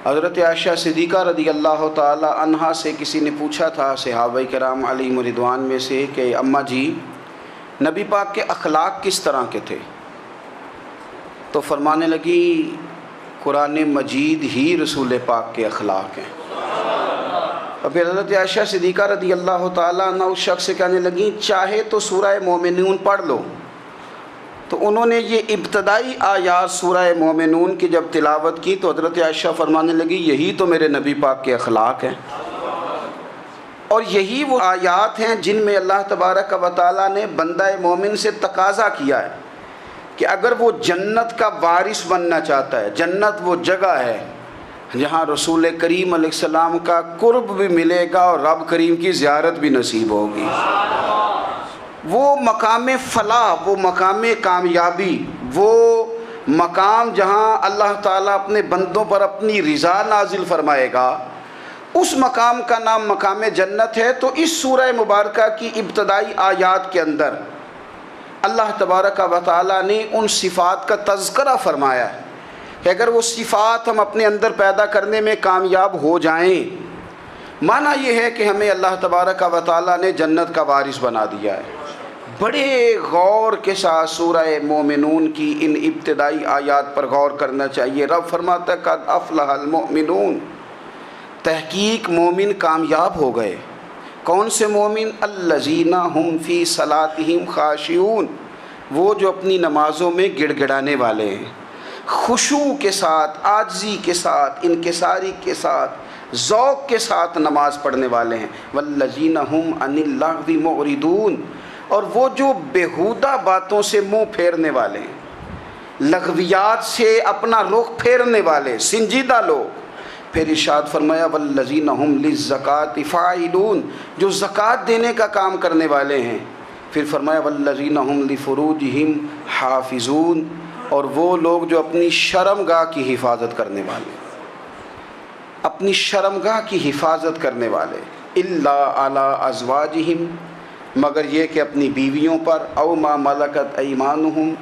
حضرت عائشہ صدیقہ رضی اللہ تعالی عنہا سے کسی نے پوچھا تھا صحابہ کرام علیہم رضوان میں سے کہ اماں جی نبی پاک کے اخلاق کس طرح کے تھے؟ تو فرمانے لگی قرآن مجید ہی رسول پاک کے اخلاق ہیں۔ اور پھر حضرت عائشہ صدیقہ رضی اللہ تعالیٰ عنہ اس شخص سے کہنے لگیں چاہے تو سورہ مومنون پڑھ لو۔ تو انہوں نے یہ ابتدائی آیات سورہ مومنون کی جب تلاوت کی تو حضرت عائشہ فرمانے لگی یہی تو میرے نبی پاک کے اخلاق ہیں، اور یہی وہ آیات ہیں جن میں اللہ تبارک و تعالیٰ نے بندہ مومن سے تقاضا کیا ہے کہ اگر وہ جنت کا وارث بننا چاہتا ہے، جنت وہ جگہ ہے جہاں رسول کریم علیہ السلام کا قرب بھی ملے گا اور رب کریم کی زیارت بھی نصیب ہوگی، وہ مقام فلاح، وہ مقام کامیابی، وہ مقام جہاں اللہ تعالیٰ اپنے بندوں پر اپنی رضا نازل فرمائے گا، اس مقام کا نام مقام جنت ہے۔ تو اس سورہ مبارکہ کی ابتدائی آیات کے اندر اللہ تبارک و تعالیٰ نے ان صفات کا تذکرہ فرمایا ہے کہ اگر وہ صفات ہم اپنے اندر پیدا کرنے میں کامیاب ہو جائیں، معنی یہ ہے کہ ہمیں اللہ تبارک و تعالیٰ نے جنت کا وارث بنا دیا ہے۔ بڑے غور کے ساتھ سورہ مومنون کی ان ابتدائی آیات پر غور کرنا چاہیے۔ رب فرماتا ہے قد افلح المؤمنون، تحقیق مومن کامیاب ہو گئے۔ کون سے مومن؟ الذین ہم فی صلاتہم خاشعون، وہ جو اپنی نمازوں میں گڑ گڑانے والے ہیں، خشوع کے ساتھ، عاجزی کے ساتھ، انکساری کے ساتھ، ذوق کے ساتھ نماز پڑھنے والے ہیں۔ والذین ہم عن اللغو معرضون، اور وہ جو بیہودہ باتوں سے منہ پھیرنے والے ہیں، لغویات سے اپنا رخ پھیرنے والے سنجیدہ لوگ۔ پھر ارشاد فرمایا والذین ہم للزکاۃ فاعلون، جو زکوٰۃ دینے کا کام کرنے والے ہیں۔ پھر فرمایا والذین ہم لفروجہم حافظون، اور وہ لوگ جو اپنی شرمگاہ کی حفاظت کرنے والے، اپنی شرمگاہ کی حفاظت کرنے والے۔ الا علی ازواجہم، مگر یہ کہ اپنی بیویوں پر، او ما ملکت ایمانہم،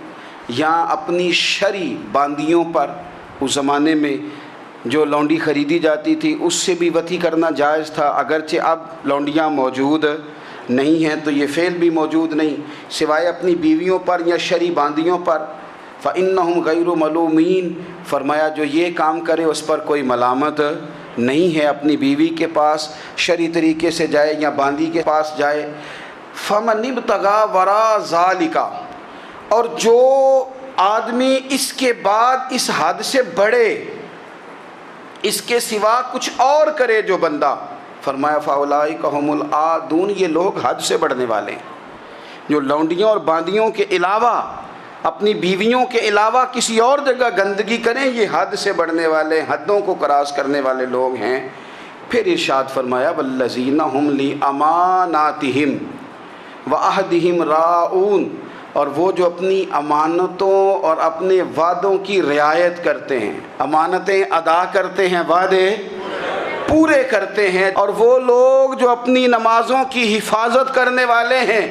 یا اپنی شرعی باندیوں پر۔ اس زمانے میں جو لونڈی خریدی جاتی تھی اس سے بھی وطی کرنا جائز تھا، اگرچہ اب لونڈیاں موجود نہیں ہیں تو یہ فعل بھی موجود نہیں، سوائے اپنی بیویوں پر یا شرعی باندیوں پر۔ فإنہم غیر ملومین، فرمایا جو یہ کام کرے اس پر کوئی ملامت نہیں ہے، اپنی بیوی کے پاس شرعی طریقے سے جائے یا باندی کے پاس جائے۔ فمن ابتغى وراء ذلک، اور جو آدمی اس کے بعد اس حد سے بڑھے، اس کے سوا کچھ اور کرے جو بندہ، فرمایا فاولئک هم العادون، یہ لوگ حد سے بڑھنے والے ہیں، جو لونڈیوں اور باندیوں کے علاوہ، اپنی بیویوں کے علاوہ کسی اور جگہ گندگی کریں، یہ حد سے بڑھنے والے، حدوں کو کراس کرنے والے لوگ ہیں۔ پھر ارشاد فرمایا والذین هم لاماناتہم وعہدہم راعون، اور وہ جو اپنی امانتوں اور اپنے وعدوں کی رعایت کرتے ہیں، امانتیں ادا کرتے ہیں، وعدے پورے کرتے ہیں۔ اور وہ لوگ جو اپنی نمازوں کی حفاظت کرنے والے ہیں،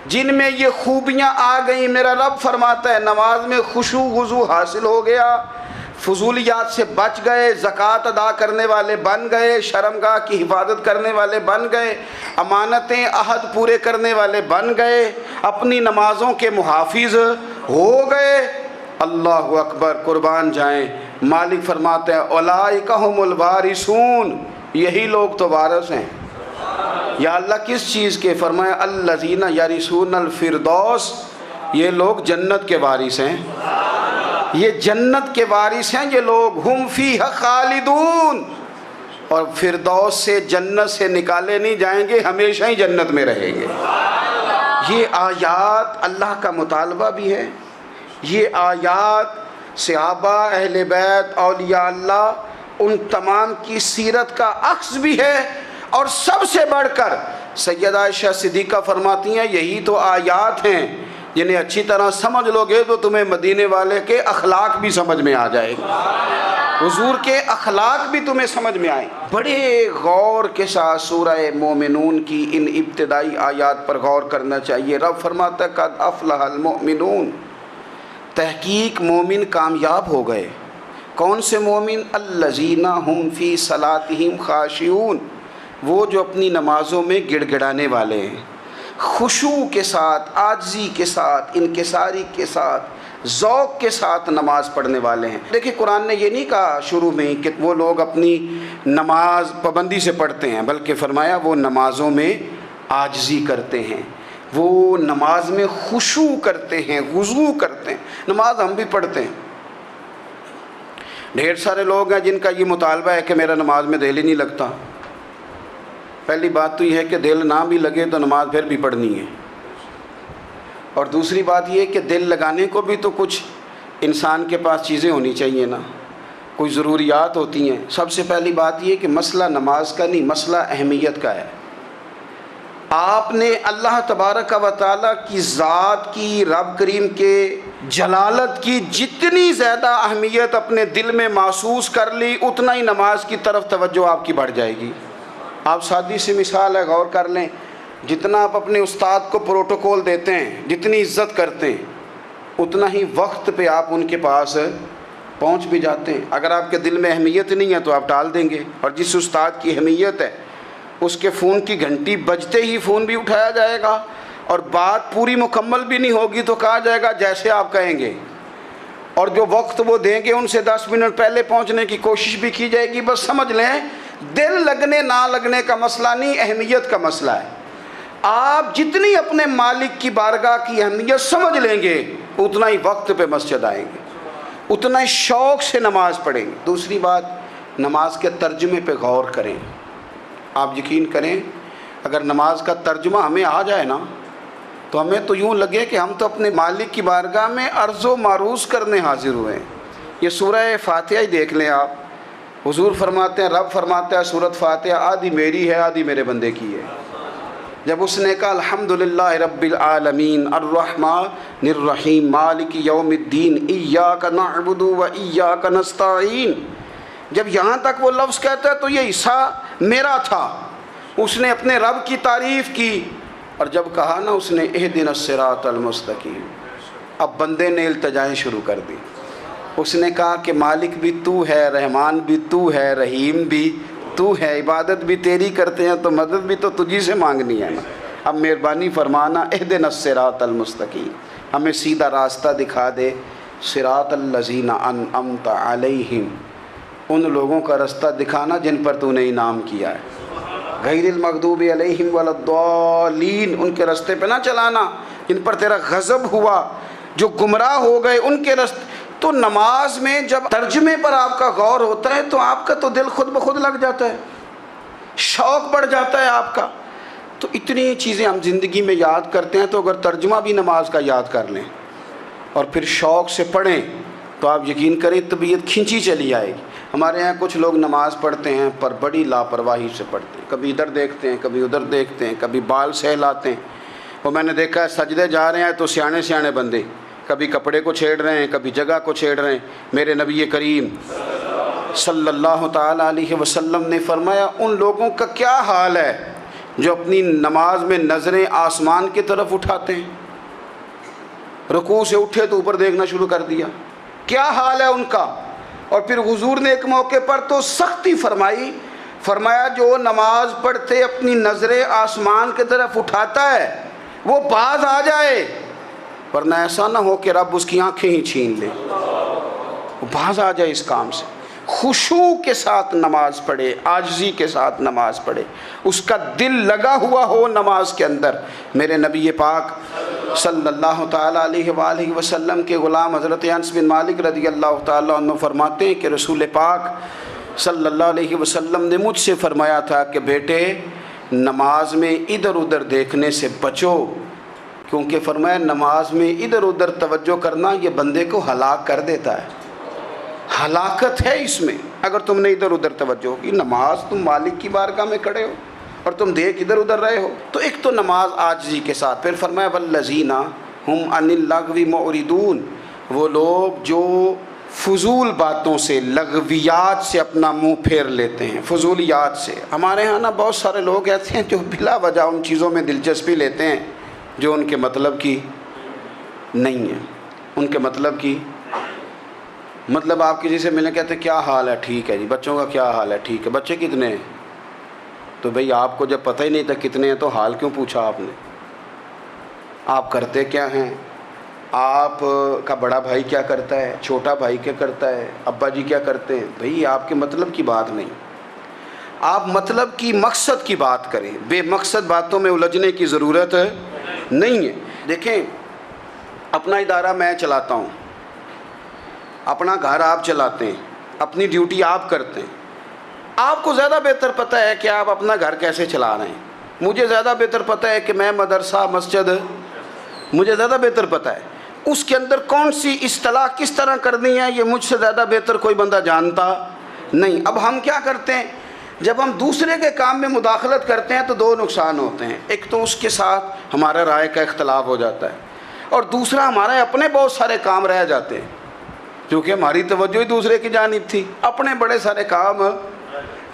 جن میں یہ خوبیاں آ گئیں، میرا رب فرماتا ہے نماز میں خشوع وضو حاصل ہو گیا، فضولیات سے بچ گئے، زکوٰۃ ادا کرنے والے بن گئے، شرمگاہ کی حفاظت کرنے والے بن گئے، امانتیں عہد پورے کرنے والے بن گئے، اپنی نمازوں کے محافظ ہو گئے۔ اللہ اکبر، قربان جائیں۔ مالک فرماتے ہیں اولئک ھم الوارثون، یہی لوگ تو وارث ہیں۔ یا اللہ کس چیز کے؟ فرمایا الذین یرثون الفردوس، یہ لوگ جنت کے وارث ہیں، یہ جنت کے وارث ہیں یہ لوگ۔ ہم فیہا خالدون، اور فردوس سے، جنت سے نکالے نہیں جائیں گے، ہمیشہ ہی جنت میں رہیں گے۔ یہ آیات اللہ کا مطالبہ بھی ہے، یہ آیات صحابہ، اہل بیت، اولیاء اللہ، ان تمام کی سیرت کا عکس بھی ہے۔ اور سب سے بڑھ کر سیدہ عائشہ صدیقہ فرماتی ہیں یہی تو آیات ہیں جنہیں اچھی طرح سمجھ لو گے تو تمہیں مدینے والے کے اخلاق بھی سمجھ میں آ جائے گا، حضور کے اخلاق بھی تمہیں سمجھ میں آئیں۔ بڑے غور کے ساتھ سورہ مومنون کی ان ابتدائی آیات پر غور کرنا چاہیے۔ رب فرماتا ہے قد افلح المؤمنون، تحقیق مومن کامیاب ہو گئے۔ کون سے مومن؟ الذین هم فی صلاتہم خاشعون، وہ جو اپنی نمازوں میں گڑ گڑانے والے ہیں، خشوع کے ساتھ، عاجزی کے ساتھ، انکساری کے ساتھ، ذوق کے ساتھ نماز پڑھنے والے ہیں۔ دیکھیں قرآن نے یہ نہیں کہا شروع میں کہ وہ لوگ اپنی نماز پابندی سے پڑھتے ہیں، بلکہ فرمایا وہ نمازوں میں عاجزی کرتے ہیں، وہ نماز میں خشوع کرتے ہیں، خضوع کرتے ہیں۔ نماز ہم بھی پڑھتے ہیں، ڈھیر سارے لوگ ہیں جن کا یہ مطالبہ ہے کہ میرا نماز میں دل ہی نہیں لگتا۔ پہلی بات تو یہ ہے کہ دل نہ بھی لگے تو نماز پھر بھی پڑھنی ہے، اور دوسری بات یہ ہے کہ دل لگانے کو بھی تو کچھ انسان کے پاس چیزیں ہونی چاہیے نا، کوئی ضروریات ہوتی ہیں۔ سب سے پہلی بات یہ کہ مسئلہ نماز کا نہیں، مسئلہ اہمیت کا ہے۔ آپ نے اللہ تبارک و تعالیٰ کی ذات کی، رب کریم کے جلالت کی جتنی زیادہ اہمیت اپنے دل میں محسوس کر لی، اتنا ہی نماز کی طرف توجہ آپ کی بڑھ جائے گی۔ آپ سادی سی مثال ہے، غور کر لیں، جتنا آپ اپنے استاد کو پروٹوکول دیتے ہیں، جتنی عزت کرتے ہیں، اتنا ہی وقت پہ آپ ان کے پاس پہنچ بھی جاتے ہیں۔ اگر آپ کے دل میں اہمیت نہیں ہے تو آپ ٹال دیں گے، اور جس استاد کی اہمیت ہے اس کے فون کی گھنٹی بجتے ہی فون بھی اٹھایا جائے گا، اور بات پوری مکمل بھی نہیں ہوگی تو کہا جائے گا جیسے آپ کہیں گے، اور جو وقت وہ دیں گے ان سے 10 منٹ پہلے پہنچنے کی کوشش بھی کی جائے گی۔ بس سمجھ لیں دل لگنے نہ لگنے کا مسئلہ نہیں، اہمیت کا مسئلہ ہے۔ آپ جتنی اپنے مالک کی بارگاہ کی اہمیت سمجھ لیں گے، اتنا ہی وقت پہ مسجد آئیں گے، اتنا ہی شوق سے نماز پڑھیں گے۔ دوسری بات، نماز کے ترجمے پہ غور کریں۔ آپ یقین کریں اگر نماز کا ترجمہ ہمیں آ جائے نا تو ہمیں تو یوں لگے کہ ہم تو اپنے مالک کی بارگاہ میں عرض و معروض کرنے حاضر ہوئے ہیں۔ یہ سورہ فاتحہ ہی دیکھ لیں آپ، حضور فرماتے ہیں، رب فرماتا ہے سورۃ فاتحہ آدھی میری ہے آدھی میرے بندے کی ہے۔ جب اس نے کہا الحمدللہ رب العالمین الرحمن الرحیم مالک یوم الدین ایاک نعبد و ایاک نستعین، جب یہاں تک وہ لفظ کہتا ہے تو یہ حصہ میرا تھا، اس نے اپنے رب کی تعریف کی، اور جب کہا نا اس نے اہدنا الصراط المستقیم، اب بندے نے التجائیں شروع کر دی۔ اس نے کہا کہ مالک بھی تو ہے، رحمان بھی تو ہے، رحیم بھی تو ہے، عبادت بھی تیری کرتے ہیں تو مدد بھی تو تجھی سے مانگنی ہے نا، اب مہربانی فرمانا اہدنا الصراط المستقیم، ہمیں سیدھا راستہ دکھا دے، صراط الذین انعمت علیہم، ان لوگوں کا راستہ دکھانا جن پر تو نے انعام کیا ہے، غیر المغضوب علیہم ولا الضالین، ان کے راستے پہ نہ چلانا جن پر تیرا غضب ہوا، جو گمراہ ہو گئے ان کے راستے۔ تو نماز میں جب ترجمے پر آپ کا غور ہوتا ہے تو آپ کا تو دل خود بخود لگ جاتا ہے، شوق بڑھ جاتا ہے آپ کا۔ تو اتنی چیزیں ہم زندگی میں یاد کرتے ہیں، تو اگر ترجمہ بھی نماز کا یاد کر لیں اور پھر شوق سے پڑھیں تو آپ یقین کریں طبیعت کھنچی چلی آئے گی۔ ہمارے ہاں کچھ لوگ نماز پڑھتے ہیں پر بڑی لاپرواہی سے پڑھتے ہیں، کبھی ادھر دیکھتے ہیں کبھی ادھر دیکھتے ہیں، کبھی بال سہلاتے ہیں۔ وہ میں نے دیکھا ہے سجدے جا رہے ہیں تو سیانے سیانے بندے کبھی کپڑے کو چھیڑ رہے ہیں کبھی جگہ کو چھیڑ رہے ہیں۔ میرے نبی کریم صلی اللہ تعالیٰ علیہ وسلم نے فرمایا ان لوگوں کا کیا حال ہے جو اپنی نماز میں نظریں آسمان کی طرف اٹھاتے ہیں، رکوع سے اٹھے تو اوپر دیکھنا شروع کر دیا، کیا حال ہے ان کا۔ اور پھر حضور نے ایک موقع پر تو سختی فرمائی، فرمایا جو نماز پڑھتے اپنی نظریں آسمان کی طرف اٹھاتا ہے وہ باز آ جائے، ورنہ ایسا نہ ہو کہ رب اس کی آنکھیں ہی چھین لے، وہ باز آ جائے اس کام سے۔ خشوع کے ساتھ نماز پڑھے، عاجزی کے ساتھ نماز پڑھے، اس کا دل لگا ہوا ہو نماز کے اندر۔ میرے نبی پاک صلی اللہ تعالیٰ علیہ وآلہ وسلم کے غلام حضرت انس بن مالک رضی اللہ تعالیٰ عنہ فرماتے ہیں کہ رسول پاک صلی اللہ علیہ وسلم نے مجھ سے فرمایا تھا کہ بیٹے نماز میں ادھر ادھر دیکھنے سے بچو، کیونکہ فرمایا نماز میں ادھر ادھر توجہ کرنا یہ بندے کو ہلاک کر دیتا ہے، ہلاکت ہے اس میں اگر تم نے ادھر ادھر توجہ ہوگی۔ نماز تم مالک کی بارگاہ میں کھڑے ہو اور تم دیکھ ادھر ادھر رہے ہو، تو ایک تو نماز عاجزی کے ساتھ۔ پھر فرمایا والذین ہم عن اللغو معرضون، وہ لوگ جو فضول باتوں سے، لغویات سے اپنا منہ پھیر لیتے ہیں، فضولیات سے۔ ہمارے ہاں نا بہت سارے لوگ ایسے ہیں جو بلا وجہ ان چیزوں میں دلچسپی لیتے ہیں جو ان کے مطلب کی نہیں ہے، ان کے مطلب کی مطلب آپ کسی سے ملیں کہتے ہیں کیا حال ہے؟ ٹھیک ہے جی۔ بچوں کا کیا حال ہے؟ ٹھیک ہے۔ بچے کتنے ہیں؟ تو بھئی آپ کو جب پتہ ہی نہیں تھا کتنے ہیں تو حال کیوں پوچھا آپ نے؟ آپ کرتے کیا ہیں؟ آپ کا بڑا بھائی کیا کرتا ہے؟ چھوٹا بھائی کیا کرتا ہے؟ ابا جی کیا کرتے ہیں؟ بھئی آپ کے مطلب کی بات نہیں، آپ مطلب کی مقصد کی بات کریں، بے مقصد باتوں میں الجھنے کی ضرورت نہیں ہے۔ دیکھیں، اپنا ادارہ میں چلاتا ہوں، اپنا گھر آپ چلاتے ہیں، اپنی ڈیوٹی آپ کرتے ہیں۔ آپ کو زیادہ بہتر پتہ ہے کہ آپ اپنا گھر کیسے چلا رہے ہیں، مجھے زیادہ بہتر پتہ ہے کہ میں مدرسہ مسجد، مجھے زیادہ بہتر پتہ ہے اس کے اندر کون سی اصطلاح کس طرح کرنی ہے، یہ مجھ سے زیادہ بہتر کوئی بندہ جانتا نہیں۔ اب ہم کیا کرتے ہیں، جب ہم دوسرے کے کام میں مداخلت کرتے ہیں تو دو نقصان ہوتے ہیں۔ ایک تو اس کے ساتھ ہمارا رائے کا اختلاف ہو جاتا ہے، اور دوسرا ہمارے اپنے بہت سارے کام رہ جاتے ہیں، کیونکہ ہماری توجہ ہی دوسرے کی جانب تھی، اپنے بڑے سارے کام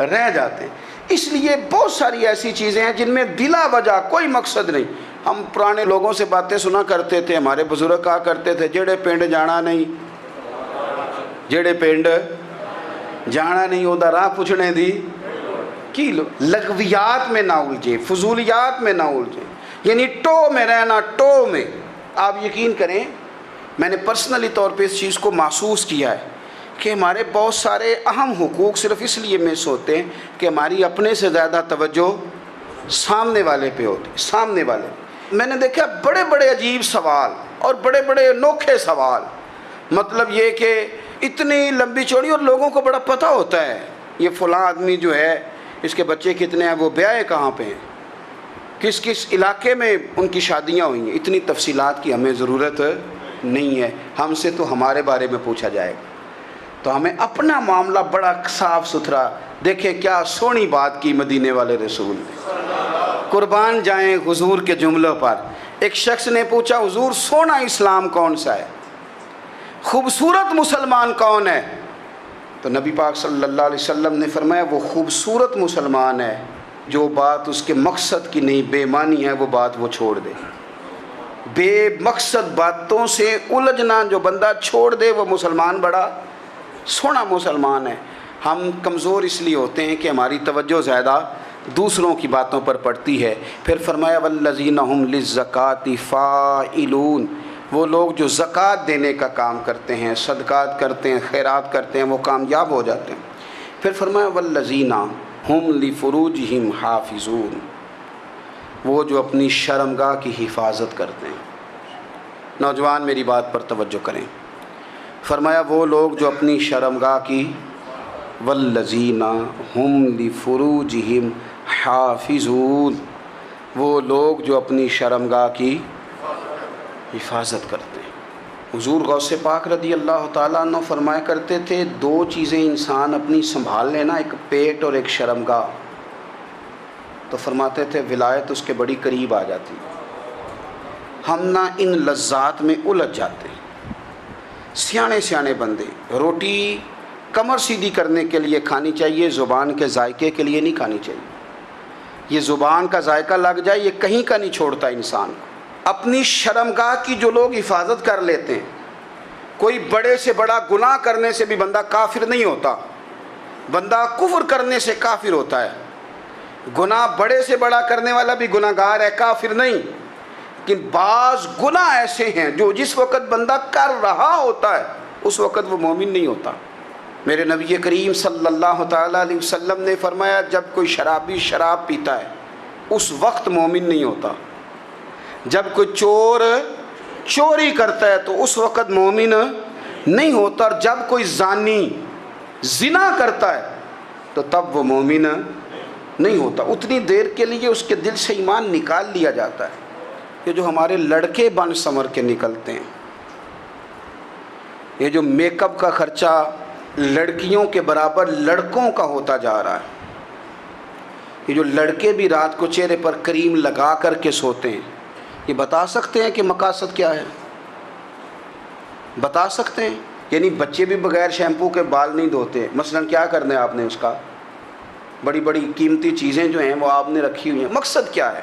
رہ جاتے ہیں۔ اس لیے بہت ساری ایسی چیزیں ہیں جن میں بلا وجہ کوئی مقصد نہیں۔ ہم پرانے لوگوں سے باتیں سنا کرتے تھے، ہمارے بزرگ کہا کرتے تھے جڑے پنڈ جانا نہیں، جڑے پنڈ جانا نہیں اودا راہ پوچھنے دی کی لو۔ لغویات میں نہ الجھیں، فضولیات میں نہ الجھیں، یعنی ٹو میں رہنا، ٹو میں۔ آپ یقین کریں، میں نے پرسنلی طور پہ اس چیز کو محسوس کیا ہے کہ ہمارے بہت سارے اہم حقوق صرف اس لیے مس ہوتے ہیں کہ ہماری اپنے سے زیادہ توجہ سامنے والے پہ ہوتی، سامنے والے۔ میں نے دیکھا بڑے بڑے عجیب سوال اور بڑے بڑے انوکھے سوال، مطلب یہ کہ اتنی لمبی چوڑی، اور لوگوں کو بڑا پتہ ہوتا ہے یہ فلاں آدمی جو ہے اس کے بچے کتنے ہیں، وہ بیاہ کہاں پہ ہیں، کس کس علاقے میں ان کی شادیاں ہوئی ہیں۔ اتنی تفصیلات کی ہمیں ضرورت نہیں ہے، ہم سے تو ہمارے بارے میں پوچھا جائے گا۔ تو ہمیں اپنا معاملہ بڑا صاف ستھرا، دیکھیں کیا سونی بات کی مدینے والے رسول نے، قربان جائیں حضور کے جملوں پر۔ ایک شخص نے پوچھا حضور سونا اسلام کون سا ہے، خوبصورت مسلمان کون ہے؟ تو نبی پاک صلی اللہ علیہ وسلم نے فرمایا وہ خوبصورت مسلمان ہے جو بات اس کے مقصد کی نہیں، بے معنی ہے، وہ بات وہ چھوڑ دے۔ بے مقصد باتوں سے الجھنا جو بندہ چھوڑ دے وہ مسلمان بڑا سونا مسلمان ہے۔ ہم کمزور اس لیے ہوتے ہیں کہ ہماری توجہ زیادہ دوسروں کی باتوں پر پڑتی ہے۔ پھر فرمایا والذین ھم للزکاۃ فاعلون، وہ لوگ جو زکوٰۃ دینے کا کام کرتے ہیں، صدقات کرتے ہیں، خیرات کرتے ہیں، وہ کامیاب ہو جاتے ہیں۔ پھر فرمایا والذین ھم لفروجہم حافظون، وہ جو اپنی شرمگاہ کی حفاظت کرتے ہیں۔ نوجوان میری بات پر توجہ کریں، فرمایا وہ لوگ جو اپنی شرمگاہ کی، والذین ھم لفروجہم حافظون، وہ لوگ جو اپنی شرمگاہ کی حفاظت کرتے ہیں۔ حضور غوث پاک رضی اللہ تعالیٰ عنہ فرمایا کرتے تھے دو چیزیں انسان اپنی سنبھال لینا، ایک پیٹ اور ایک شرمگاہ، تو فرماتے تھے ولایت اس کے بڑی قریب آ جاتی۔ ہم نہ ان لذات میں الجھ جاتے ہیں۔ سیانے سیانے بندے، روٹی کمر سیدھی کرنے کے لیے کھانی چاہیے، زبان کے ذائقے کے لیے نہیں کھانی چاہیے۔ یہ زبان کا ذائقہ لگ جائے یہ کہیں کا نہیں چھوڑتا انسان کو۔ اپنی شرمگاہ کی جو لوگ حفاظت کر لیتے ہیں، کوئی بڑے سے بڑا گناہ کرنے سے بھی بندہ کافر نہیں ہوتا، بندہ کفر کرنے سے کافر ہوتا ہے۔ گناہ بڑے سے بڑا کرنے والا بھی گناہ گار ہے، کافر نہیں۔ لیکن بعض گناہ ایسے ہیں جو جس وقت بندہ کر رہا ہوتا ہے اس وقت وہ مومن نہیں ہوتا۔ میرے نبی کریم صلی اللہ تعالیٰ علیہ وسلم نے فرمایا جب کوئی شرابی شراب پیتا ہے اس وقت مومن نہیں ہوتا، جب کوئی چور چوری کرتا ہے تو اس وقت مومن نہیں ہوتا، اور جب کوئی زانی زنا کرتا ہے تو تب وہ مومن نہیں ہوتا۔ اتنی دیر کے لیے اس کے دل سے ایمان نکال لیا جاتا ہے۔ یہ جو ہمارے لڑکے بن سنور کے نکلتے ہیں، یہ جو میک اپ کا خرچہ لڑکیوں کے برابر لڑکوں کا ہوتا جا رہا ہے، یہ جو لڑکے بھی رات کو چہرے پر کریم لگا کر کے سوتے ہیں، یہ بتا سکتے ہیں کہ مقاصد کیا ہے؟ بتا سکتے ہیں؟ یعنی بچے بھی بغیر شیمپو کے بال نہیں دھوتے، مثلا کیا کرنا ہے آپ نے اس کا؟ بڑی بڑی قیمتی چیزیں جو ہیں وہ آپ نے رکھی ہوئی ہیں، مقصد کیا ہے؟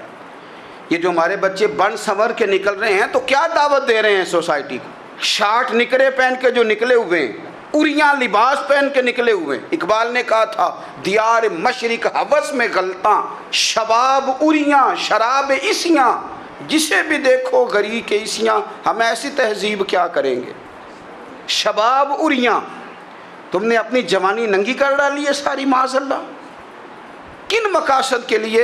یہ جو ہمارے بچے بن سنور کے نکل رہے ہیں تو کیا دعوت دے رہے ہیں سوسائٹی کو؟ شارٹ نکرے پہن کے جو نکلے ہوئے ہیں اریاں لباس پہن کے نکلے ہوئے. اقبال نے کہا تھا دیار مشرق ہوس میں غلطاں، شباب اریاں شراب اسیاں، جسے بھی دیکھو غری کے اسیاں. ہم ایسی تہذیب کیا کریں گے؟ شباب اریاں، تم نے اپنی جوانی ننگی کر ڈالی ہے ساری معاذ اللہ. کن مقاصد کے لیے؟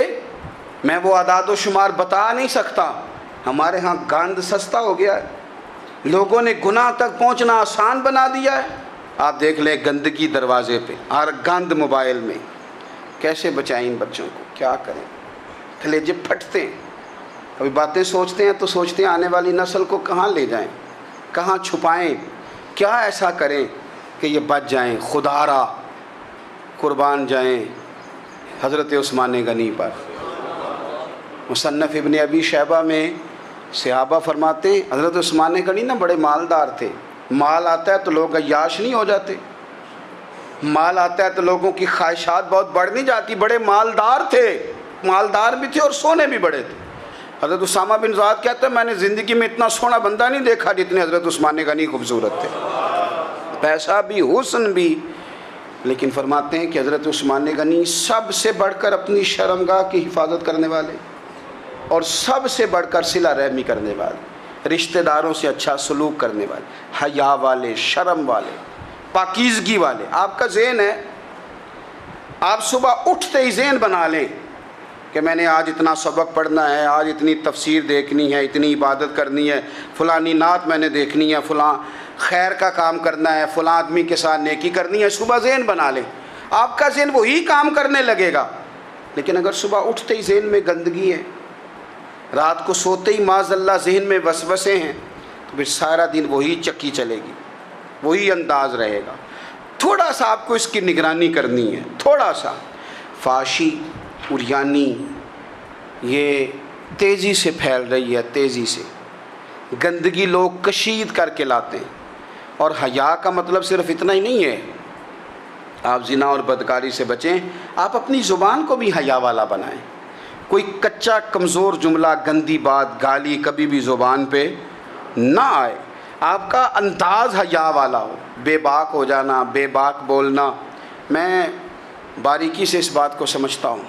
میں وہ اعداد و شمار بتا نہیں سکتا. ہمارے ہاں گاند سستا ہو گیا ہے، لوگوں نے گناہ تک پہنچنا آسان بنا دیا ہے. آپ دیکھ لیں گندگی دروازے پہ اور گند موبائل میں. کیسے بچائیں ان بچوں کو؟ کیا کریں؟ کلیجے پھٹتے ہیں. کبھی باتیں سوچتے ہیں تو سوچتے ہیں آنے والی نسل کو کہاں لے جائیں، کہاں چھپائیں، کیا ایسا کریں کہ یہ بچ جائیں. خدا را قربان جائیں حضرت عثمان غنی پر. مصنف ابن ابی شیبہ میں صحابہ فرماتے ہیں حضرت عثمان غنی نا بڑے مالدار تھے. مال آتا ہے تو لوگ عیاش نہیں ہو جاتے، مال آتا ہے تو لوگوں کی خواہشات بہت بڑھ نہیں جاتی. بڑے مالدار تھے، مالدار بھی تھے اور سونے بھی بڑے تھے. حضرت اسامہ بن زید کہتے ہیں میں نے زندگی میں اتنا سونا بندہ نہیں دیکھا جتنے حضرت عثمان غنی خوبصورت تھے، پیسہ بھی حسن بھی. لیکن فرماتے ہیں کہ حضرت عثمان غنی سب سے بڑھ کر اپنی شرمگاہ کی حفاظت کرنے والے اور سب سے بڑھ کر صلہ رحمی کرنے والے، رشتہ داروں سے اچھا سلوک کرنے والے، حیا والے، شرم والے، پاکیزگی والے. آپ کا ذہن ہے، آپ صبح اٹھتے ہی ذہن بنا لیں کہ میں نے آج اتنا سبق پڑھنا ہے، آج اتنی تفسیر دیکھنی ہے، اتنی عبادت کرنی ہے، فلانی نعت میں نے دیکھنی ہے، فلاں خیر کا کام کرنا ہے، فلاں آدمی کے ساتھ نیکی کرنی ہے. صبح ذہن بنا لیں، آپ کا ذہن وہی کام کرنے لگے گا. لیکن اگر صبح اٹھتے ہی ذہن میں گندگی ہے، رات کو سوتے ہی معاذ اللہ ذہن میں وسوسے ہیں، تو پھر سارا دن وہی چکی چلے گی، وہی انداز رہے گا. تھوڑا سا آپ کو اس کی نگرانی کرنی ہے. تھوڑا سا فحاشی اریانی یہ تیزی سے پھیل رہی ہے، تیزی سے گندگی لوگ کشید کر کے لاتے ہیں. اور حیا کا مطلب صرف اتنا ہی نہیں ہے آپ زنا اور بدکاری سے بچیں، آپ اپنی زبان کو بھی حیا والا بنائیں. کوئی کچا کمزور جملہ، گندی بات، گالی کبھی بھی زبان پہ نہ آئے. آپ کا انداز حیا والا ہو. بے باک ہو جانا، بے باک بولنا، میں باریکی سے اس بات کو سمجھتا ہوں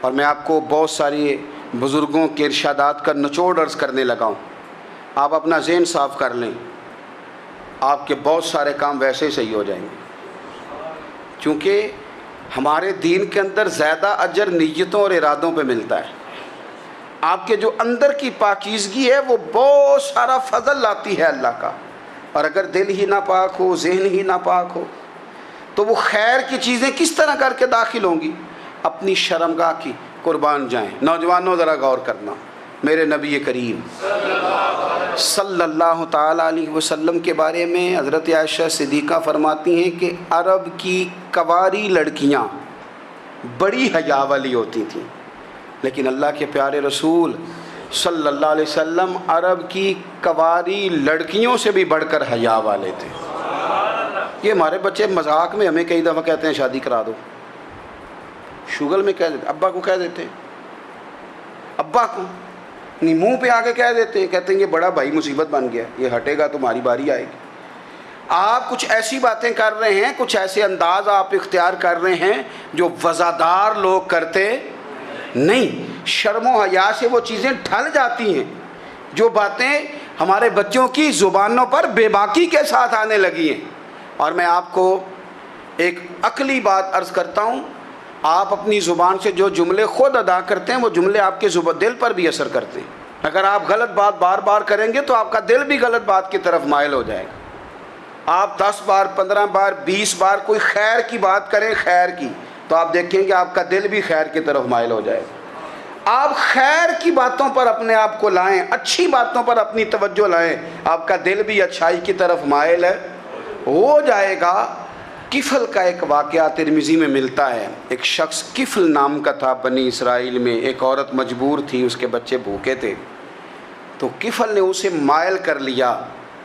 اور میں آپ کو بہت ساری بزرگوں کے ارشادات کا نچوڑ عرض کرنے لگا ہوں. آپ اپنا ذہن صاف کر لیں، آپ کے بہت سارے کام ویسے ہی صحیح ہو جائیں گے. چونکہ ہمارے دین کے اندر زیادہ اجر نیتوں اور ارادوں پہ ملتا ہے. آپ کے جو اندر کی پاکیزگی ہے وہ بہت سارا فضل لاتی ہے اللہ کا. اور اگر دل ہی ناپاک ہو، ذہن ہی ناپاک ہو، تو وہ خیر کی چیزیں کس طرح کر کے داخل ہوں گی؟ اپنی شرمگاہ کی قربان جائیں. نوجوانوں ذرا غور کرنا، میرے نبی کریم صلی اللہ تعالیٰ علیہ وسلم کے بارے میں حضرت عائشہ صدیقہ فرماتی ہیں کہ عرب کی کنواری لڑکیاں بڑی حیا والی ہوتی تھیں، لیکن اللہ کے پیارے رسول صلی اللہ علیہ وسلم عرب کی کنواری لڑکیوں سے بھی بڑھ کر حیا والے تھے. یہ ہمارے بچے مذاق میں ہمیں کئی دفعہ کہتے ہیں شادی کرا دو، شوگل میں کہہ دیتے، ابا کو کہہ دیتے ہیں، ابا کو نہیں منہ پہ آ کے کہہ دیتے ہیں، کہتے ہیں یہ بڑا بھائی مصیبت بن گیا، یہ ہٹے گا تمہاری باری آئے گی. آپ کچھ ایسی باتیں کر رہے ہیں، کچھ ایسے انداز آپ اختیار کر رہے ہیں جو وزادار لوگ کرتے نہیں. شرم و حیا سے وہ چیزیں ڈھل جاتی ہیں جو باتیں ہمارے بچوں کی زبانوں پر بے باکی کے ساتھ آنے لگی ہیں. اور میں آپ کو ایک عقلی بات عرض کرتا ہوں، آپ اپنی زبان سے جو جملے خود ادا کرتے ہیں وہ جملے آپ کے دل پر بھی اثر کرتے ہیں. اگر آپ غلط بات بار بار کریں گے تو آپ کا دل بھی غلط بات کی طرف مائل ہو جائے گا. آپ 10 بار 15 بار 20 بار کوئی خیر کی بات کریں، خیر کی، تو آپ دیکھیں کہ آپ کا دل بھی خیر کی طرف مائل ہو جائے گا. آپ خیر کی باتوں پر اپنے آپ کو لائیں، اچھی باتوں پر اپنی توجہ لائیں، آپ کا دل بھی اچھائی کی طرف مائل ہو جائے گا. کفل کا ایک واقعہ ترمذی میں ملتا ہے. ایک شخص کفل نام کا تھا بنی اسرائیل میں. ایک عورت مجبور تھی، اس کے بچے بھوکے تھے، تو کفل نے اسے مائل کر لیا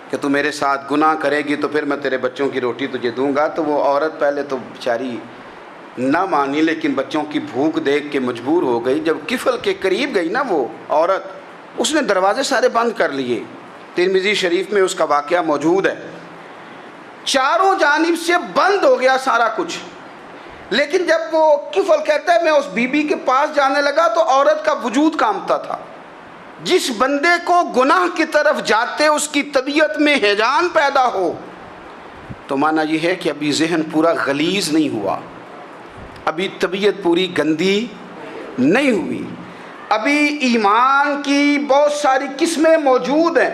کہ تو میرے ساتھ گناہ کرے گی تو پھر میں تیرے بچوں کی روٹی تجھے دوں گا. تو وہ عورت پہلے تو بیچاری نہ مانی، لیکن بچوں کی بھوک دیکھ کے مجبور ہو گئی. جب کفل کے قریب گئی نا وہ عورت، اس نے دروازے سارے بند کر لیے. ترمذی شریف میں اس کا واقعہ موجود ہے. چاروں جانب سے بند ہو گیا سارا کچھ. لیکن جب وہ کفل کہتا ہے میں اس بی بی کے پاس جانے لگا تو عورت کا وجود کانپتا تھا. جس بندے کو گناہ کی طرف جاتے اس کی طبیعت میں ہیجان پیدا ہو تو معنی یہ ہے کہ ابھی ذہن پورا غلیظ نہیں ہوا, ابھی طبیعت پوری گندی نہیں ہوئی, ابھی ایمان کی بہت ساری قسمیں موجود ہیں,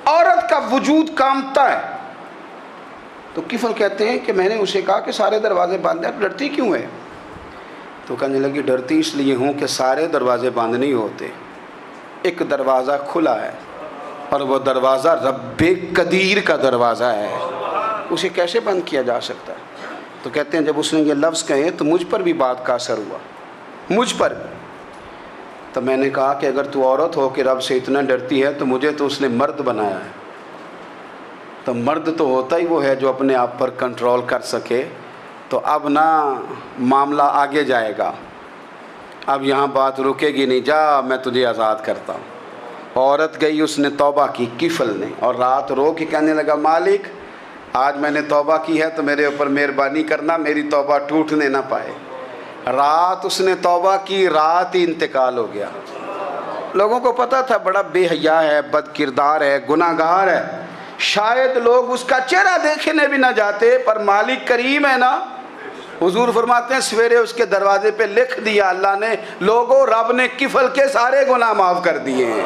عورت کا وجود کانپتا ہے. تو کفل کہتے ہیں کہ میں نے اسے کہا کہ سارے دروازے بند ہیں, ڈرتی کیوں ہے؟ تو کہنے لگی ڈرتی اس لیے ہوں کہ سارے دروازے بند نہیں ہوتے, ایک دروازہ کھلا ہے اور وہ دروازہ رب قدیر کا دروازہ ہے, اسے کیسے بند کیا جا سکتا ہے؟ تو کہتے ہیں جب اس نے یہ لفظ کہے تو مجھ پر بھی بات کا اثر ہوا, مجھ پر بھی. تو میں نے کہا کہ اگر تو عورت ہو کہ رب سے اتنا ڈرتی ہے تو مجھے تو اس نے مرد بنایا ہے, تو مرد تو ہوتا ہی وہ ہے جو اپنے آپ پر کنٹرول کر سکے. تو اب نہ معاملہ آگے جائے گا, اب یہاں بات رکے گی نہیں, جا میں تجھے آزاد کرتا ہوں. عورت گئی, اس نے توبہ کی کفل نے, اور رات رو کے کہنے لگا مالک آج میں نے توبہ کی ہے تو میرے اوپر مہربانی کرنا, میری توبہ ٹوٹنے نہ پائے. رات اس نے توبہ کی, رات ہی انتقال ہو گیا. لوگوں کو پتہ تھا بڑا بے حیا ہے, بد کردار ہے, گناہ گار ہے, شاید لوگ اس کا چہرہ دیکھنے بھی نہ جاتے, پر مالک کریم ہے نا. حضور فرماتے ہیں سویرے اس کے دروازے پہ لکھ دیا اللہ نے, لوگوں رب نے کفل کے سارے گناہ معاف کر دیے ہیں,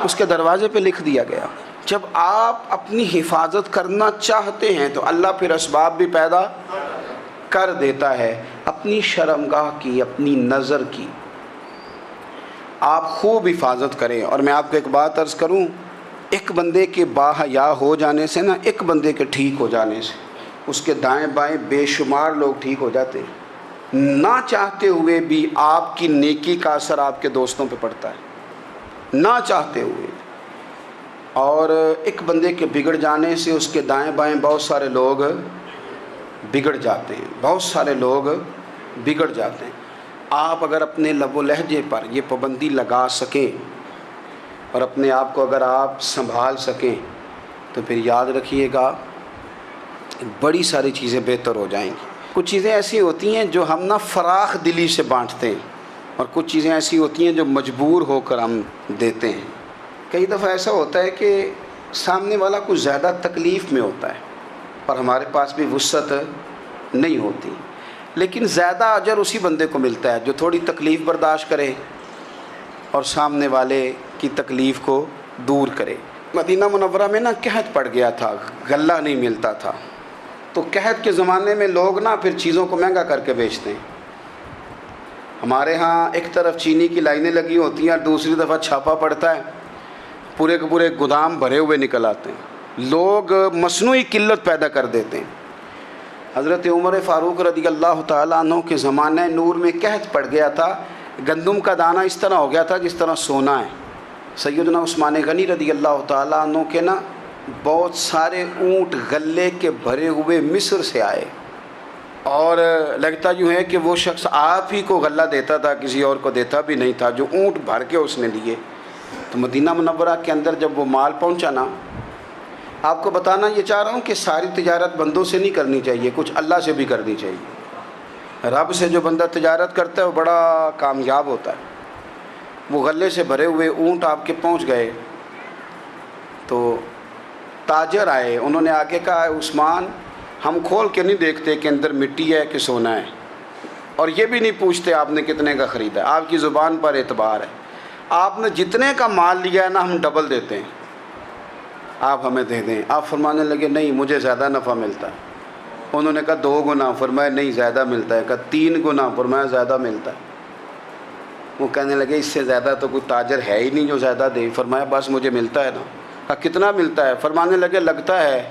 اس کے دروازے پہ لکھ دیا گیا. جب آپ اپنی حفاظت کرنا چاہتے ہیں تو اللہ پھر اسباب بھی پیدا کر دیتا ہے. اپنی شرمگاہ کی, اپنی نظر کی آپ خوب حفاظت کریں. اور میں آپ کو ایک بات عرض کروں, ایک بندے کے باحیا ہو جانے سے نا, ایک بندے کے ٹھیک ہو جانے سے اس کے دائیں بائیں بے شمار لوگ ٹھیک ہو جاتے ہیں. نہ چاہتے ہوئے بھی آپ کی نیکی کا اثر آپ کے دوستوں پہ پڑتا ہے, نہ چاہتے ہوئے. اور ایک بندے کے بگڑ جانے سے اس کے دائیں بائیں بہت سارے لوگ بگڑ جاتے ہیں, بہت سارے لوگ بگڑ جاتے ہیں. آپ اگر اپنے لب و لہجے پر یہ پابندی لگا سکیں اور اپنے آپ کو اگر آپ سنبھال سکیں تو پھر یاد رکھیے گا بڑی ساری چیزیں بہتر ہو جائیں گی. کچھ چیزیں ایسی ہوتی ہیں جو ہم نہ فراخ دلی سے بانٹتے ہیں, اور کچھ چیزیں ایسی ہوتی ہیں جو مجبور ہو کر ہم دیتے ہیں. کئی دفعہ ایسا ہوتا ہے کہ سامنے والا کچھ زیادہ تکلیف میں ہوتا ہے اور ہمارے پاس بھی وسعت نہیں ہوتی, لیکن زیادہ اجر اسی بندے کو ملتا ہے جو تھوڑی تکلیف برداشت کرے اور سامنے والے کی تکلیف کو دور کرے. مدینہ منورہ میں نا قحط پڑ گیا تھا, غلہ نہیں ملتا تھا, تو قحط کے زمانے میں لوگ نا پھر چیزوں کو مہنگا کر کے بیچتے ہیں. ہمارے ہاں ایک طرف چینی کی لائنیں لگی ہوتی ہیں اور دوسری دفعہ چھاپا پڑتا ہے, پورے کے پورے گودام بھرے ہوئے نکل آتے ہیں. لوگ مصنوعی قلت پیدا کر دیتے ہیں. حضرت عمر فاروق رضی اللہ تعالیٰ عنہ کے زمانہ نور میں قحط پڑ گیا تھا, گندم کا دانہ اس طرح ہو گیا تھا جس طرح سونا ہے. سیدنا عثمان غنی رضی اللہ تعالیٰ عنہ کے نا بہت سارے اونٹ غلے کے بھرے ہوئے مصر سے آئے, اور لگتا یوں ہے کہ وہ شخص آپ ہی کو غلہ دیتا تھا, کسی اور کو دیتا بھی نہیں تھا, جو اونٹ بھر کے اس نے لیے. تو مدینہ منورہ کے اندر جب وہ مال پہنچا نا, آپ کو بتانا یہ چاہ رہا ہوں کہ ساری تجارت بندوں سے نہیں کرنی چاہیے, کچھ اللہ سے بھی کرنی چاہیے. رب سے جو بندہ تجارت کرتا ہے وہ بڑا کامیاب ہوتا ہے. وہ غلے سے بھرے ہوئے اونٹ آپ کے پہنچ گئے تو تاجر آئے, انہوں نے آگے کہا عثمان ہم کھول کے نہیں دیکھتے کہ اندر مٹی ہے کہ سونا ہے, اور یہ بھی نہیں پوچھتے آپ نے کتنے کا خریدا ہے, آپ کی زبان پر اعتبار ہے. آپ نے جتنے کا مال لیا ہے نا ہم ڈبل دیتے ہیں, آپ ہمیں دے دیں. آپ فرمانے لگے نہیں مجھے زیادہ نفع ملتا ہے. انہوں نے کہا 2 گنا, فرمایا نہیں زیادہ ملتا ہے. کہا 3 گنا, فرمایا زیادہ ملتا ہے. وہ کہنے لگے اس سے زیادہ تو کوئی تاجر ہے ہی نہیں جو زیادہ دے. فرمایا بس مجھے ملتا ہے نا. کہا کتنا ملتا ہے؟ فرمانے لگے لگتا ہے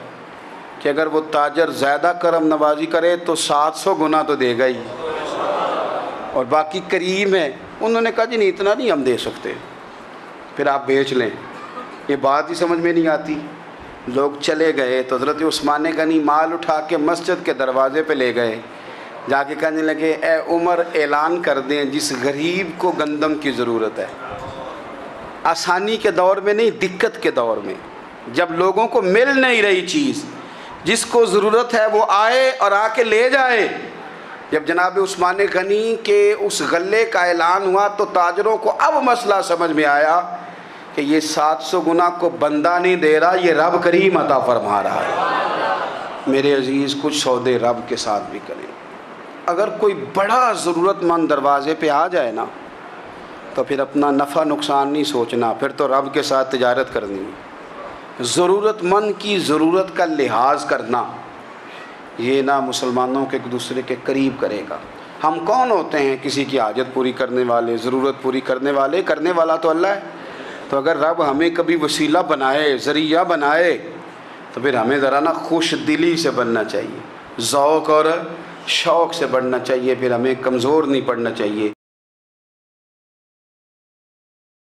کہ اگر وہ تاجر زیادہ کرم نوازی کرے تو 700 گنا تو دے گا ہی, اور باقی کریم ہے. انہوں نے کہا جی نہیں اتنا نہیں ہم دے سکتے, پھر آپ بیچ لیں. یہ بات ہی سمجھ میں نہیں آتی. لوگ چلے گئے تو حضرت عثمان غنی مال اٹھا کے مسجد کے دروازے پہ لے گئے, جا کے کہنے لگے اے عمر اعلان کر دیں جس غریب کو گندم کی ضرورت ہے, آسانی کے دور میں نہیں دقت کے دور میں, جب لوگوں کو مل نہیں رہی چیز, جس کو ضرورت ہے وہ آئے اور آ کے لے جائے۔ جب جناب عثمان غنی کے اس غلے کا اعلان ہوا تو تاجروں کو اب مسئلہ سمجھ میں آیا کہ یہ 700 گنا کو بندہ نہیں دے رہا، یہ رب کریم عطا فرما رہا ہے۔ میرے عزیز، کچھ سودے رب کے ساتھ بھی کریں۔ اگر کوئی بڑا ضرورت مند دروازے پہ آ جائے نا تو پھر اپنا نفع نقصان نہیں سوچنا، پھر تو رب کے ساتھ تجارت کرنی ہے۔ ضرورت مند کی ضرورت کا لحاظ کرنا، یہ نہ مسلمانوں کے ایک دوسرے کے قریب کرے گا۔ ہم کون ہوتے ہیں کسی کی حاجت پوری کرنے والے، ضرورت پوری کرنے والے؟ کرنے والا تو اللہ ہے۔ تو اگر رب ہمیں کبھی وسیلہ بنائے، ذریعہ بنائے، تو پھر ہمیں ذرا نا خوش دلی سے بننا چاہیے، ذوق اور شوق سے بڑھنا چاہیے، پھر ہمیں کمزور نہیں پڑنا چاہیے۔